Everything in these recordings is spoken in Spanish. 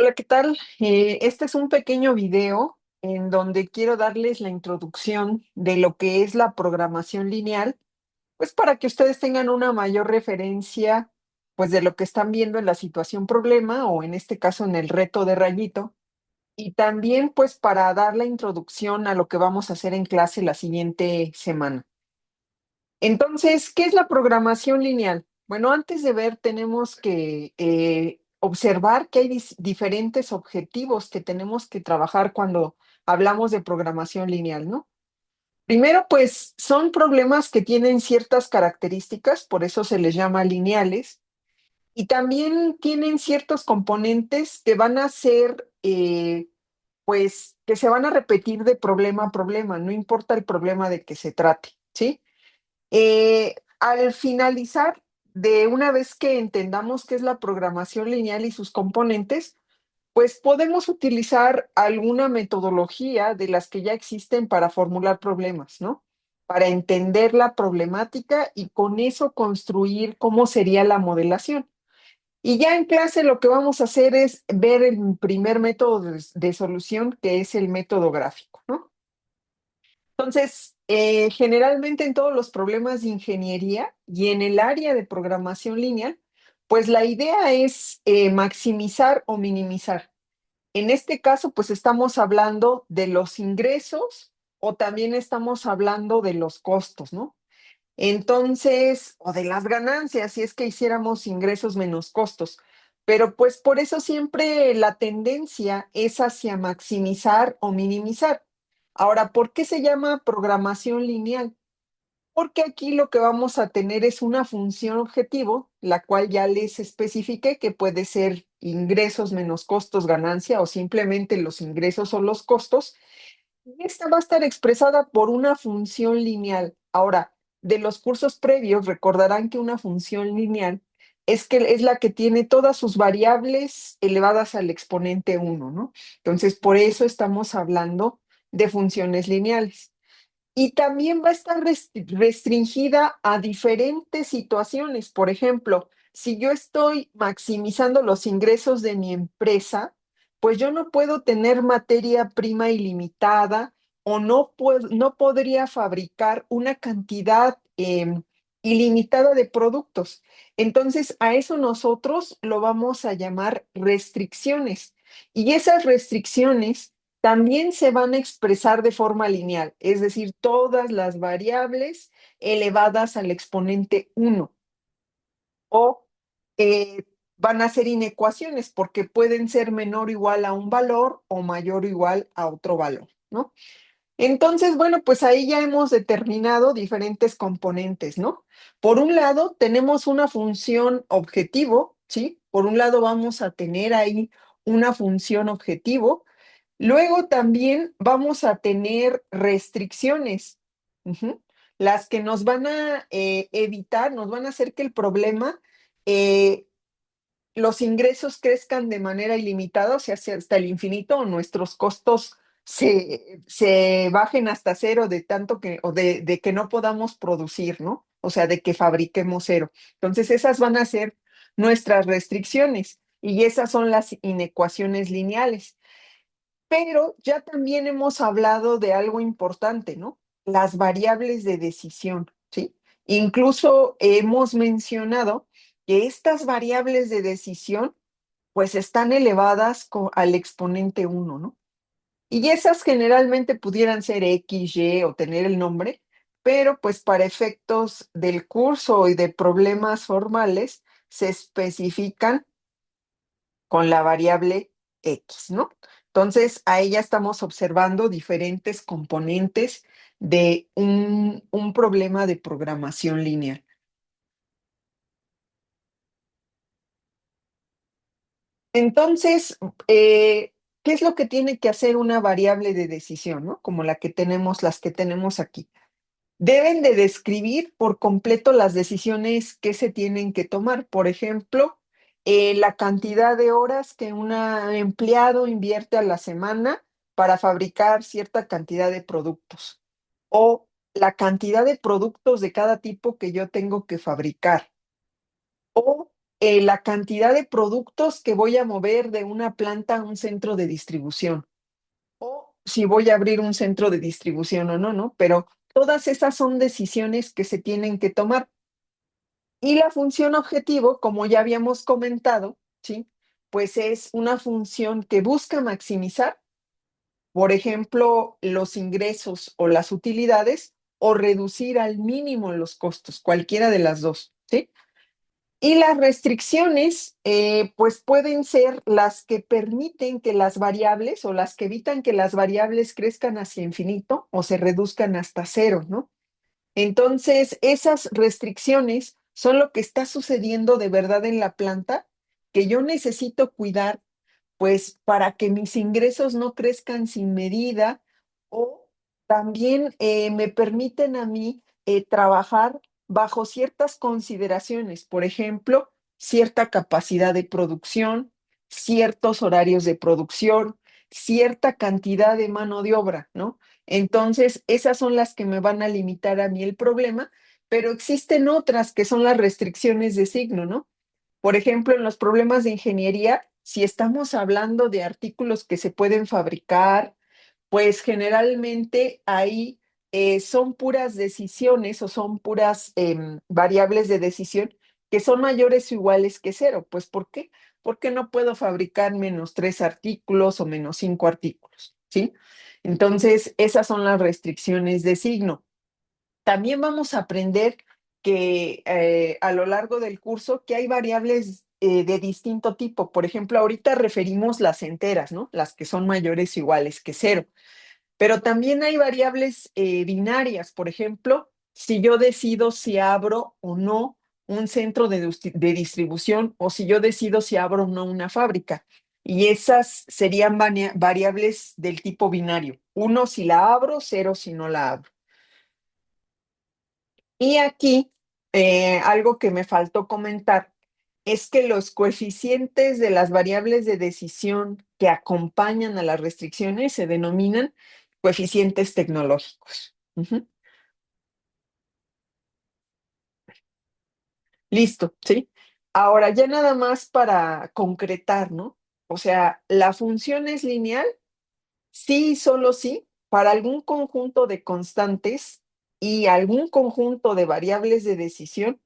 Hola, ¿qué tal? Este es un pequeño video en donde quiero darles la introducción de lo que es la programación lineal, pues para que ustedes tengan una mayor referencia, pues de lo que están viendo en la situación problema o en este caso en el reto de rayito, y también pues para dar la introducción a lo que vamos a hacer en clase la siguiente semana. Entonces, ¿qué es la programación lineal? Bueno, antes de ver, tenemos que observar que hay diferentes objetivos que tenemos que trabajar cuando hablamos de programación lineal, ¿no? Primero, pues son problemas que tienen ciertas características, por eso se les llama lineales, y también tienen ciertos componentes que van a ser, pues, que se van a repetir de problema a problema, no importa el problema de que se trate, ¿sí? Al finalizar, de una vez que entendamos qué es la programación lineal y sus componentes, pues podemos utilizar alguna metodología de las que ya existen para formular problemas, ¿no? Para entender la problemática y con eso construir cómo sería la modelación. Y ya en clase lo que vamos a hacer es ver el primer método de solución, que es el método gráfico, ¿no? Entonces, generalmente en todos los problemas de ingeniería y en el área de programación lineal, pues la idea es maximizar o minimizar. En este caso, pues estamos hablando de los ingresos o también estamos hablando de los costos, ¿no? Entonces, o de las ganancias, si es que hiciéramos ingresos menos costos. Pero pues por eso siempre la tendencia es hacia maximizar o minimizar. Ahora, ¿por qué se llama programación lineal? Porque aquí lo que vamos a tener es una función objetivo, la cual ya les especifiqué que puede ser ingresos menos costos, ganancia o simplemente los ingresos o los costos. Y esta va a estar expresada por una función lineal. Ahora, de los cursos previos, recordarán que una función lineal es la que tiene todas sus variables elevadas al exponente uno, ¿no? Entonces, por eso estamos hablando de funciones lineales. Y también va a estar restringida a diferentes situaciones. Por ejemplo, si yo estoy maximizando los ingresos de mi empresa, pues yo no puedo tener materia prima ilimitada o no podría fabricar una cantidad ilimitada de productos. Entonces, a eso nosotros lo vamos a llamar restricciones. Y esas restricciones también se van a expresar de forma lineal, es decir, todas las variables elevadas al exponente uno o eh, van a ser inecuaciones porque pueden ser menor o igual a un valor o mayor o igual a otro valor, ¿no? Entonces, bueno, pues ahí ya hemos determinado diferentes componentes, ¿no? Por un lado, tenemos una función objetivo, ¿sí? Por un lado vamos a tener ahí una función objetivo. Luego también vamos a tener restricciones, ujú, las que nos van a evitar, nos van a hacer que el problema, eh, los ingresos crezcan de manera ilimitada, o sea, hasta el infinito, o nuestros costos se bajen hasta cero de tanto que, o de que no podamos producir, ¿no? O sea, de que fabriquemos cero. Entonces, esas van a ser nuestras restricciones y esas son las inecuaciones lineales. Pero ya también hemos hablado de algo importante, ¿no? Las variables de decisión, ¿sí? Incluso hemos mencionado que estas variables de decisión, pues están elevadas al exponente uno, ¿no? Y esas generalmente pudieran ser X, Y o tener el nombre, pero pues para efectos del curso y de problemas formales se especifican con la variable X, ¿no? Entonces, ahí ya estamos observando diferentes componentes de un problema de programación lineal. Entonces, ¿qué es lo que tiene que hacer una variable de decisión, ¿no? Como las que tenemos aquí. Deben de describir por completo las decisiones que se tienen que tomar. Por ejemplo, la cantidad de horas que un empleado invierte a la semana para fabricar cierta cantidad de productos o la cantidad de productos de cada tipo que yo tengo que fabricar la cantidad de productos que voy a mover de una planta a un centro de distribución, o si voy a abrir un centro de distribución o no, ¿no? Pero todas esas son decisiones que se tienen que tomar. Y la función objetivo, como ya habíamos comentado, ¿sí? Pues es una función que busca maximizar, por ejemplo, los ingresos o las utilidades, o reducir al mínimo los costos, cualquiera de las dos, ¿sí? Y las restricciones, pues pueden ser las que permiten que las variables o las que evitan que las variables crezcan hacia infinito o se reduzcan hasta cero, ¿no? Entonces, esas restricciones son lo que está sucediendo de verdad en la planta, que yo necesito cuidar pues para que mis ingresos no crezcan sin medida, o también me permiten a mí trabajar bajo ciertas consideraciones, por ejemplo, cierta capacidad de producción, ciertos horarios de producción, cierta cantidad de mano de obra, ¿no? Entonces, esas son las que me van a limitar a mí el problema, pero existen otras que son las restricciones de signo, ¿no? Por ejemplo, en los problemas de ingeniería, si estamos hablando de artículos que se pueden fabricar, pues generalmente ahí son puras decisiones o son puras variables de decisión que son mayores o iguales que cero. Pues ¿por qué? Porque no puedo fabricar menos 3 artículos o menos 5 artículos, ¿sí? Entonces, esas son las restricciones de signo. También vamos a aprender que a lo largo del curso que hay variables de distinto tipo. Por ejemplo, ahorita referimos las enteras, ¿no? Las que son mayores o iguales que cero. Pero también hay variables binarias. Por ejemplo, si yo decido si abro o no un centro de distribución, o si yo decido si abro o no una fábrica. Y esas serían variables del tipo binario. Uno si la abro, cero si no la abro. Y aquí, algo que me faltó comentar es que los coeficientes de las variables de decisión que acompañan a las restricciones se denominan coeficientes tecnológicos. Ujú. Listo, ¿sí? Ahora ya nada más para concretar, ¿no? O sea, la función es lineal, sí y solo sí, para algún conjunto de constantes y algún conjunto de variables de decisión.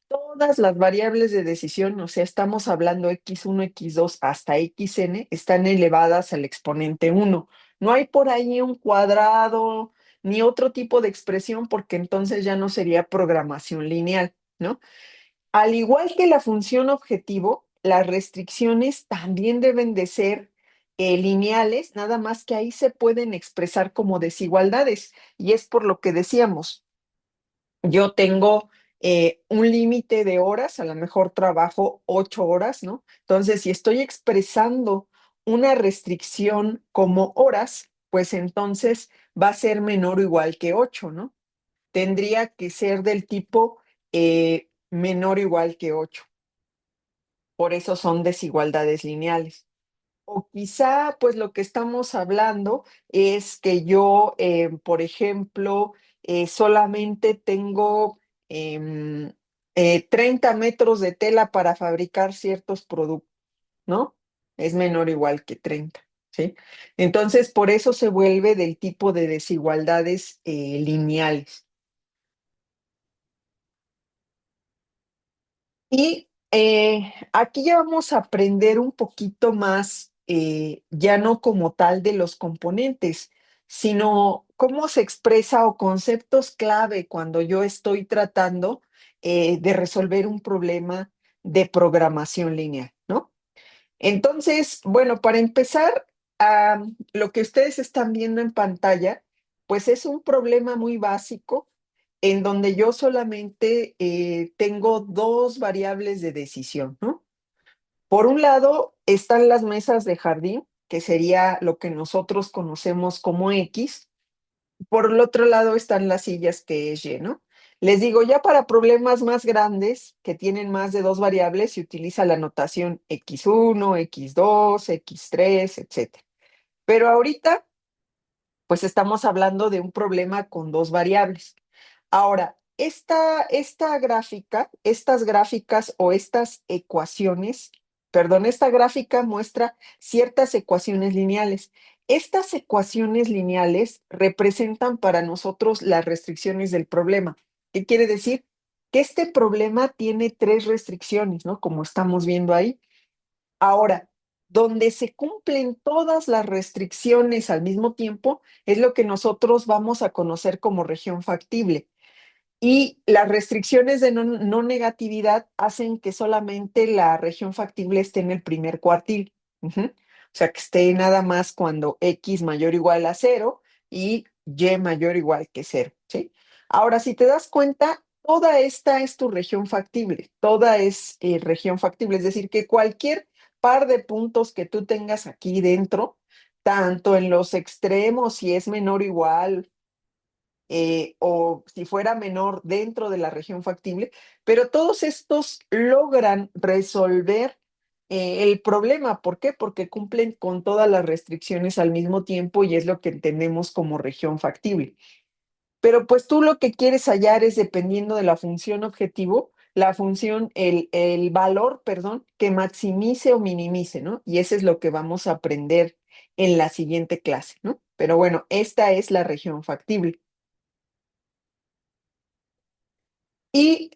Todas las variables de decisión, o sea, estamos hablando x1, x2 hasta xn, están elevadas al exponente 1. No hay por ahí un cuadrado ni otro tipo de expresión, porque entonces ya no sería programación lineal, ¿no? Al igual que la función objetivo, las restricciones también deben de ser lineales, nada más que ahí se pueden expresar como desigualdades. Y es por lo que decíamos, yo tengo un límite de horas, a lo mejor trabajo 8 horas, ¿no? Entonces, si estoy expresando una restricción como horas, pues entonces va a ser menor o igual que 8, ¿no? Tendría que ser del tipo menor o igual que 8. Por eso son desigualdades lineales. O quizá, pues lo que estamos hablando es que yo, por ejemplo, solamente tengo 30 metros de tela para fabricar ciertos productos, ¿no? Es menor o igual que 30, ¿sí? Entonces, por eso se vuelve del tipo de desigualdades lineales. Y aquí ya vamos a aprender un poquito más, ya no como tal de los componentes, sino cómo se expresa o conceptos clave cuando yo estoy tratando de resolver un problema de programación lineal, ¿no? Entonces, bueno, para empezar, lo que ustedes están viendo en pantalla, pues es un problema muy básico en donde yo solamente tengo dos variables de decisión, ¿no? Por un lado están las mesas de jardín, que sería lo que nosotros conocemos como X. Por el otro lado están las sillas, que es Y, ¿no? Les digo, ya para problemas más grandes, que tienen más de dos variables, se utiliza la notación X1, X2, X3, etcétera. Pero ahorita, pues estamos hablando de un problema con dos variables. Ahora, esta gráfica, estas gráficas o estas ecuaciones, perdón, esta gráfica muestra ciertas ecuaciones lineales. Estas ecuaciones lineales representan para nosotros las restricciones del problema. ¿Qué quiere decir? Que este problema tiene tres restricciones, ¿no? Como estamos viendo ahí. Ahora, donde se cumplen todas las restricciones al mismo tiempo, es lo que nosotros vamos a conocer como región factible. Y las restricciones de no negatividad hacen que solamente la región factible esté en el primer cuartil. Ujú. O sea, que esté nada más cuando X mayor o igual a cero y Y mayor o igual que cero, ¿sí? Ahora, si te das cuenta, toda esta es tu región factible, toda es región factible, es decir, que cualquier par de puntos que tú tengas aquí dentro, tanto en los extremos, si es menor o igual, o si fuera menor dentro de la región factible, pero todos estos logran resolver el problema. ¿Por qué? Porque cumplen con todas las restricciones al mismo tiempo y es lo que entendemos como región factible. Pero pues tú lo que quieres hallar es dependiendo de la función objetivo, la función, el valor, perdón, que maximice o minimice, ¿no? Y eso es lo que vamos a aprender en la siguiente clase, ¿no? Pero bueno, esta es la región factible. Y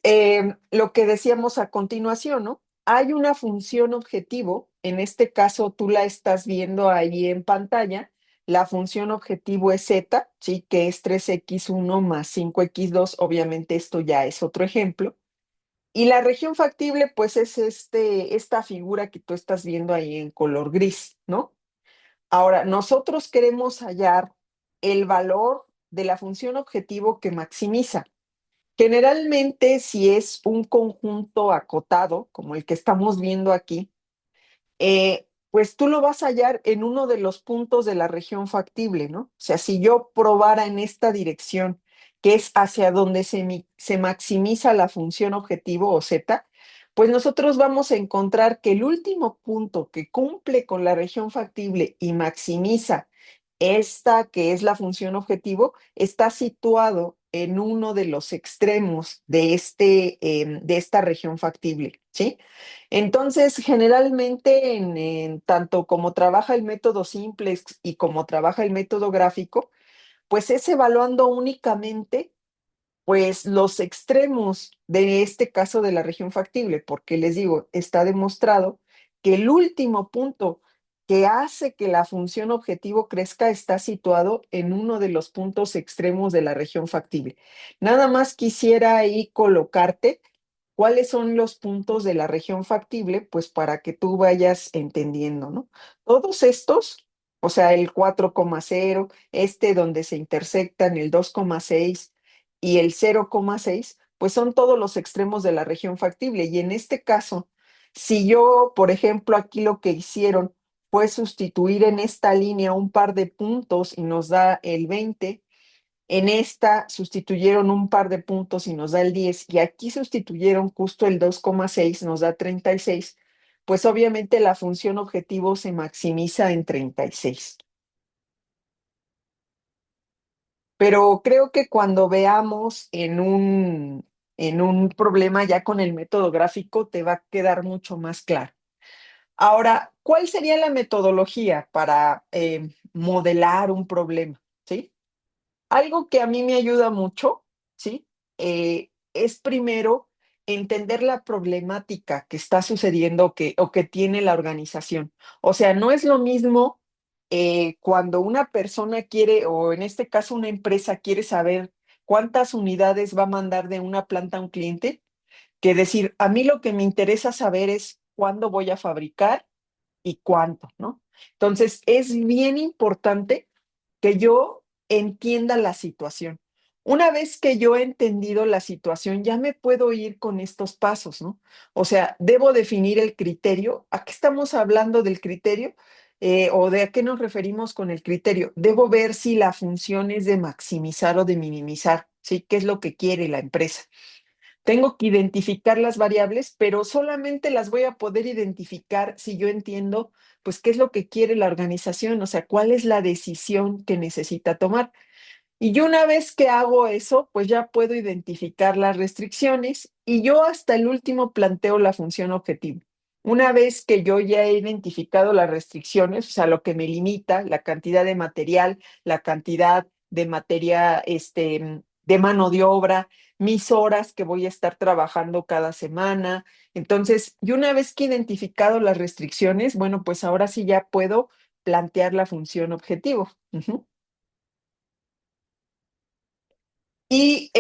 lo que decíamos a continuación, ¿no? Hay una función objetivo, en este caso tú la estás viendo ahí en pantalla, la función objetivo es z, ¿sí? Que es 3x1 más 5x2, obviamente esto ya es otro ejemplo. Y la región factible, pues es esta figura que tú estás viendo ahí en color gris, ¿no? Ahora, nosotros queremos hallar el valor de la función objetivo que maximiza. Generalmente, si es un conjunto acotado, como el que estamos viendo aquí, pues tú lo vas a hallar en uno de los puntos de la región factible, ¿no? O sea, si yo probara en esta dirección, que es hacia donde se maximiza la función objetivo o z, pues nosotros vamos a encontrar que el último punto que cumple con la región factible y maximiza esta, que es la función objetivo, está situado en uno de los extremos de, de esta región factible, ¿sí? Entonces, generalmente, en tanto como trabaja el método simplex y como trabaja el método gráfico, pues es evaluando únicamente pues los extremos de este caso de la región factible, porque les digo, está demostrado que el último punto que hace que la función objetivo crezca está situado en uno de los puntos extremos de la región factible. Nada más quisiera ahí colocarte cuáles son los puntos de la región factible, pues para que tú vayas entendiendo, ¿no? Todos estos, o sea, el 4,0, este donde se intersectan el 2,6 y el 0,6, pues son todos los extremos de la región factible. Y en este caso, si yo, por ejemplo, aquí lo que hicieron fue sustituir en esta línea un par de puntos y nos da el 20, en esta sustituyeron un par de puntos y nos da el 10, y aquí sustituyeron justo el 2,6, nos da 36, pues obviamente la función objetivo se maximiza en 36. Pero creo que cuando veamos en un problema ya con el método gráfico, te va a quedar mucho más claro. Ahora, ¿cuál sería la metodología para modelar un problema? ¿Sí? Algo que a mí me ayuda mucho, ¿sí? Es primero entender la problemática que está sucediendo o que tiene la organización. O sea, no es lo mismo cuando una persona quiere, o en este caso una empresa quiere saber cuántas unidades va a mandar de una planta a un cliente, que decir, a mí lo que me interesa saber es cuándo voy a fabricar y cuánto, ¿no? Entonces, es bien importante que yo entienda la situación. Una vez que yo he entendido la situación, ya me puedo ir con estos pasos, ¿no? O sea, debo definir el criterio. ¿A qué estamos hablando del criterio? ¿O de a qué nos referimos con el criterio? Debo ver si la función es de maximizar o de minimizar, ¿sí? ¿Qué es lo que quiere la empresa? Tengo que identificar las variables, pero solamente las voy a poder identificar si yo entiendo, pues, qué es lo que quiere la organización, o sea, cuál es la decisión que necesita tomar. Y una vez que hago eso, pues ya puedo identificar las restricciones y yo hasta el último planteo la función objetivo. Una vez que yo ya he identificado las restricciones, o sea, lo que me limita, la cantidad de material, la cantidad de materia, de mano de obra, mis horas que voy a estar trabajando cada semana. Entonces, y una vez que he identificado las restricciones, bueno, pues ahora sí ya puedo plantear la función objetivo. Ujú. Y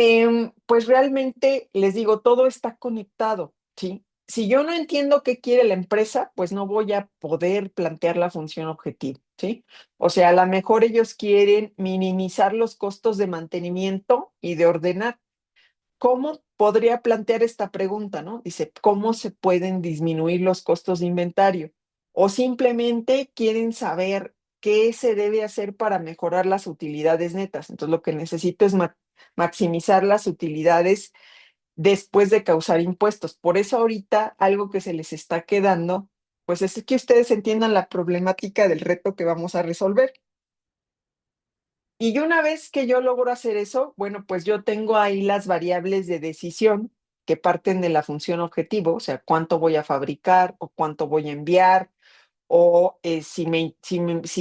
pues realmente les digo, todo está conectado, ¿sí? Si yo no entiendo qué quiere la empresa, pues no voy a poder plantear la función objetivo, ¿sí? O sea, a lo mejor ellos quieren minimizar los costos de mantenimiento y de ordenar. ¿Cómo podría plantear esta pregunta, no? Dice, ¿cómo se pueden disminuir los costos de inventario? O simplemente quieren saber qué se debe hacer para mejorar las utilidades netas. Entonces, lo que necesito es maximizar las utilidades después de causar impuestos. Por eso ahorita algo que se les está quedando, pues es que ustedes entiendan la problemática del reto que vamos a resolver. Y una vez que yo logro hacer eso, bueno, pues yo tengo ahí las variables de decisión que parten de la función objetivo, o sea, cuánto voy a fabricar o cuánto voy a enviar, o si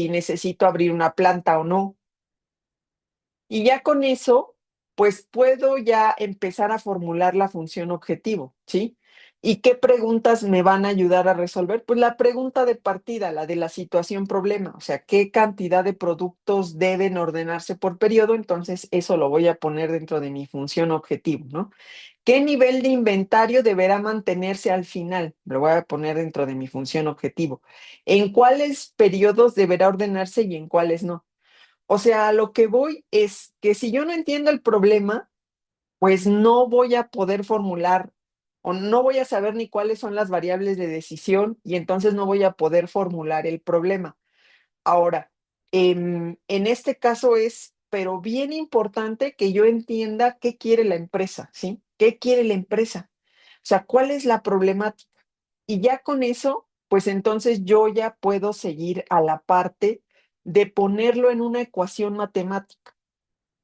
necesito abrir una planta o no. Y ya con eso, pues puedo ya empezar a formular la función objetivo, ¿sí? ¿Y qué preguntas me van a ayudar a resolver? Pues la pregunta de partida, la de la situación problema, o sea, qué cantidad de productos deben ordenarse por periodo, entonces eso lo voy a poner dentro de mi función objetivo, ¿no? ¿Qué nivel de inventario deberá mantenerse al final? Lo voy a poner dentro de mi función objetivo. ¿En cuáles periodos deberá ordenarse y en cuáles no? O sea, a lo que voy es que si yo no entiendo el problema, pues no voy a poder formular o no voy a saber ni cuáles son las variables de decisión y entonces no voy a poder formular el problema. Ahora, en este caso es, pero bien importante que yo entienda qué quiere la empresa, ¿sí? ¿Qué quiere la empresa? O sea, ¿cuál es la problemática? Y ya con eso, pues entonces yo ya puedo seguir a la parte de ponerlo en una ecuación matemática.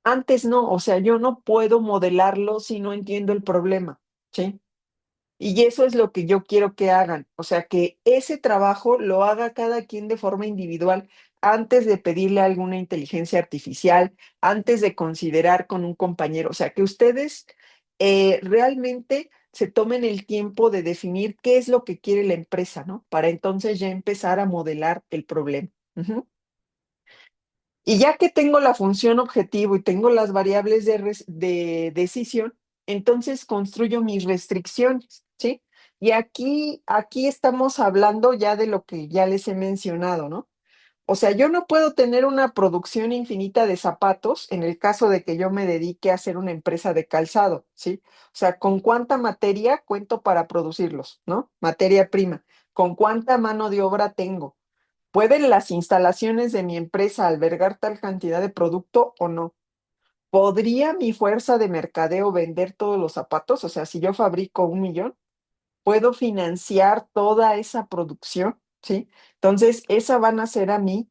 Antes no, o sea, yo no puedo modelarlo si no entiendo el problema, ¿sí? Y eso es lo que yo quiero que hagan, o sea, que ese trabajo lo haga cada quien de forma individual antes de pedirle a alguna inteligencia artificial, antes de considerar con un compañero, o sea, que ustedes realmente se tomen el tiempo de definir qué es lo que quiere la empresa, ¿no? Para entonces ya empezar a modelar el problema. Ujú. Y ya que tengo la función objetivo y tengo las variables de decisión, entonces construyo mis restricciones, ¿sí? Y aquí estamos hablando ya de lo que ya les he mencionado, ¿no? O sea, yo no puedo tener una producción infinita de zapatos en el caso de que yo me dedique a hacer una empresa de calzado, ¿sí? O sea, ¿con cuánta materia cuento para producirlos, ¿no? Materia prima. ¿Con cuánta mano de obra tengo? ¿Pueden las instalaciones de mi empresa albergar tal cantidad de producto o no? ¿Podría mi fuerza de mercadeo vender todos los zapatos? O sea, si yo fabrico 1 millón, ¿puedo financiar toda esa producción? ¿Sí? Entonces, esas van a ser a mí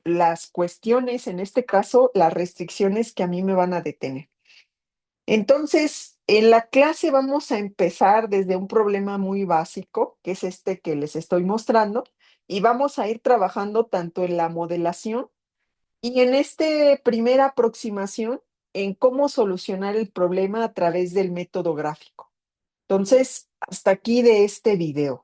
las cuestiones, en este caso, las restricciones que a mí me van a detener. Entonces, en la clase vamos a empezar desde un problema muy básico, que es este que les estoy mostrando, y vamos a ir trabajando tanto en la modelación y en esta primera aproximación en cómo solucionar el problema a través del método gráfico. Entonces, hasta aquí de este video.